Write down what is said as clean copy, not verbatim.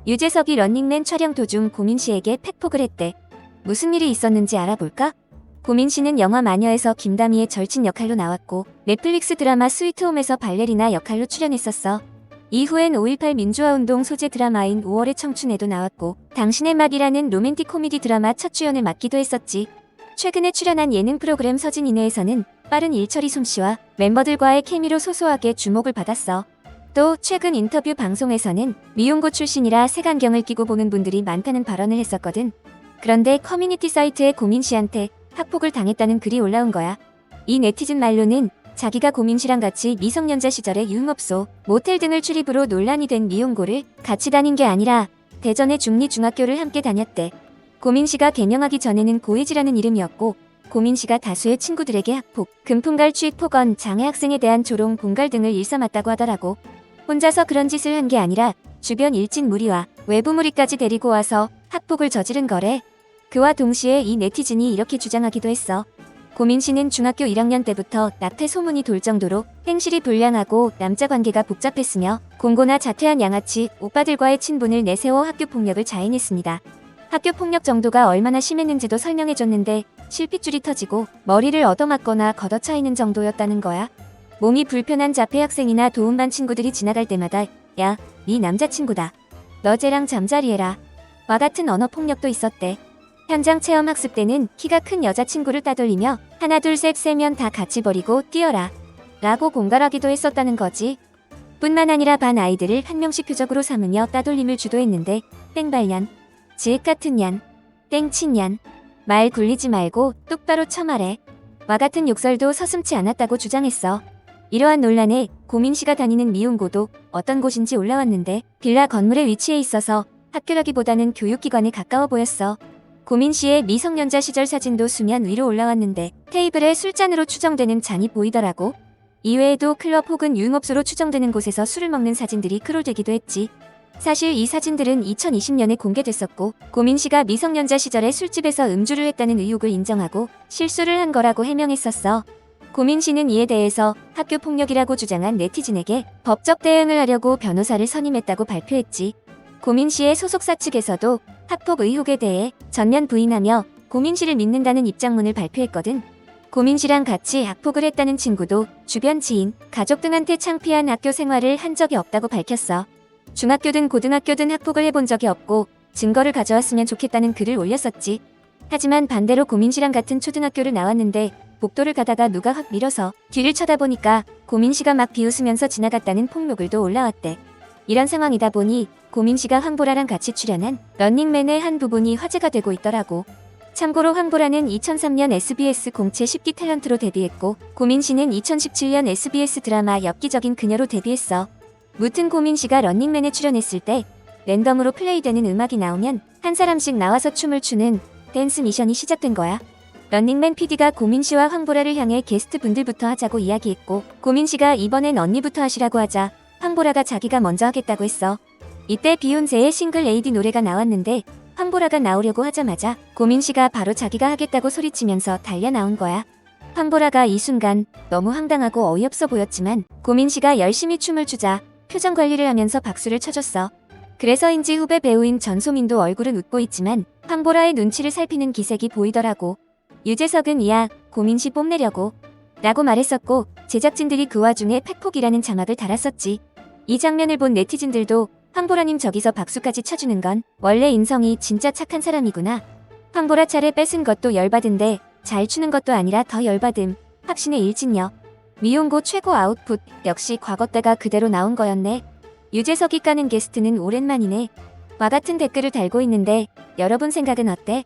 유재석이 런닝맨 촬영 도중 고민 씨에게 팩폭을 했대. 무슨 일이 있었는지 알아볼까? 고민 씨는 영화 마녀에서 김다미의 절친 역할로 나왔고 넷플릭스 드라마 스위트홈에서 발레리나 역할로 출연했었어. 이후엔 5.18 민주화운동 소재 드라마인 5월의 청춘에도 나왔고 당신의 막이라는 로맨틱 코미디 드라마 첫 주연을 맡기도 했었지. 최근에 출연한 예능 프로그램 서진이네에서는 빠른 일처리 솜씨와 멤버들과의 케미로 소소하게 주목을 받았어. 또 최근 인터뷰 방송에서는 미용고 출신이라 색안경을 끼고 보는 분들이 많다는 발언을 했었거든. 그런데 커뮤니티 사이트에 고민 씨한테 학폭을 당했다는 글이 올라온 거야. 이 네티즌 말로는 자기가 고민 씨랑 같이 미성년자 시절에 유흥업소, 모텔 등을 출입으로 논란이 된 미용고를 같이 다닌 게 아니라 대전의 중리중학교를 함께 다녔대. 고민 씨가 개명하기 전에는 고혜지라는 이름이었고 고민 씨가 다수의 친구들에게 학폭, 금품갈 취익 폭언, 장애 학생에 대한 조롱, 공갈 등을 일삼았다고 하더라고. 혼자서 그런 짓을 한 게 아니라 주변 일진 무리와 외부 무리까지 데리고 와서 학폭을 저지른 거래. 그와 동시에 이 네티즌이 이렇게 주장하기도 했어. 고민 씨는 중학교 1학년 때부터 낙태 소문이 돌 정도로 행실이 불량하고 남자 관계가 복잡했으며 공고나 자퇴한 양아치 오빠들과의 친분을 내세워 학교 폭력을 자행했습니다. 학교 폭력 정도가 얼마나 심했는지도 설명해줬는데 실핏줄이 터지고 머리를 얻어맞거나 걷어차이는 정도였다는 거야. 몸이 불편한 자폐 학생이나 도움반 친구들이 지나갈 때마다 야, 네 남자친구다. 너 쟤랑 잠자리해라. 와 같은 언어 폭력도 있었대. 현장 체험 학습 때는 키가 큰 여자친구를 따돌리며 하나 둘 셋 세면 다 같이 버리고 뛰어라 라고 공갈하기도 했었다는 거지. 뿐만 아니라 반 아이들을 한 명씩 표적으로 삼으며 따돌림을 주도했는데 땡발년, 지읒 같은 년, 땡친년, 말 굴리지 말고 똑바로 쳐말해 와 같은 욕설도 서슴지 않았다고 주장했어. 이러한 논란에 고민 씨가 다니는 미용고도 어떤 곳인지 올라왔는데 빌라 건물에 위치해 있어서 학교라기보다는 교육기관에 가까워 보였어. 고민 씨의 미성년자 시절 사진도 수면 위로 올라왔는데 테이블에 술잔으로 추정되는 잔이 보이더라고. 이외에도 클럽 혹은 유흥업소로 추정되는 곳에서 술을 먹는 사진들이 크롤되기도 했지. 사실 이 사진들은 2020년에 공개됐었고 고민 씨가 미성년자 시절에 술집에서 음주를 했다는 의혹을 인정하고 실수를 한 거라고 해명했었어. 고민 씨는 이에 대해서 학교 폭력이라고 주장한 네티즌에게 법적 대응을 하려고 변호사를 선임했다고 발표했지. 고민 씨의 소속사 측에서도 학폭 의혹에 대해 전면 부인하며 고민 씨를 믿는다는 입장문을 발표했거든. 고민 씨랑 같이 학폭을 했다는 친구도 주변 지인, 가족 등한테 창피한 학교 생활을 한 적이 없다고 밝혔어. 중학교든 고등학교든 학폭을 해본 적이 없고 증거를 가져왔으면 좋겠다는 글을 올렸었지. 하지만 반대로 고민 씨랑 같은 초등학교를 나왔는데 복도를 가다가 누가 확 밀어서 뒤를 쳐다보니까 고민 씨가 막 비웃으면서 지나갔다는 폭로글도 올라왔대. 이런 상황이다 보니 고민 씨가 황보라랑 같이 출연한 런닝맨의 한 부분이 화제가 되고 있더라고. 참고로 황보라는 2003년 SBS 공채 10기 탤런트로 데뷔했고 고민 씨는 2017년 SBS 드라마 엽기적인 그녀로 데뷔했어. 무튼 고민 씨가 런닝맨에 출연했을 때 랜덤으로 플레이되는 음악이 나오면 한 사람씩 나와서 춤을 추는 댄스 미션이 시작된 거야. 런닝맨 PD가 고민 씨와 황보라를 향해 게스트 분들부터 하자고 이야기했고 고민 씨가 이번엔 언니부터 하시라고 하자 황보라가 자기가 먼저 하겠다고 했어. 이때 비욘세의 싱글 레이디 노래가 나왔는데 황보라가 나오려고 하자마자 고민 씨가 바로 자기가 하겠다고 소리치면서 달려 나온 거야. 황보라가 이 순간 너무 황당하고 어이없어 보였지만 고민 씨가 열심히 춤을 추자 표정 관리를 하면서 박수를 쳐줬어. 그래서인지 후배 배우인 전소민도 얼굴은 웃고 있지만 황보라의 눈치를 살피는 기색이 보이더라고. 유재석은 이야 고민 씨 뽐내려고 라고 말했었고 제작진들이 그 와중에 팩폭이라는 자막을 달았었지. 이 장면을 본 네티즌들도 황보라님 저기서 박수까지 쳐주는 건 원래 인성이 진짜 착한 사람이구나. 황보라 차례 뺏은 것도 열받은데 잘 추는 것도 아니라 더 열받음. 확신의 일진녀. 미용고 최고 아웃풋. 역시 과거 때가 그대로 나온 거였네. 유재석이 까는 게스트는 오랜만이네. 와 같은 댓글을 달고 있는데 여러분 생각은 어때?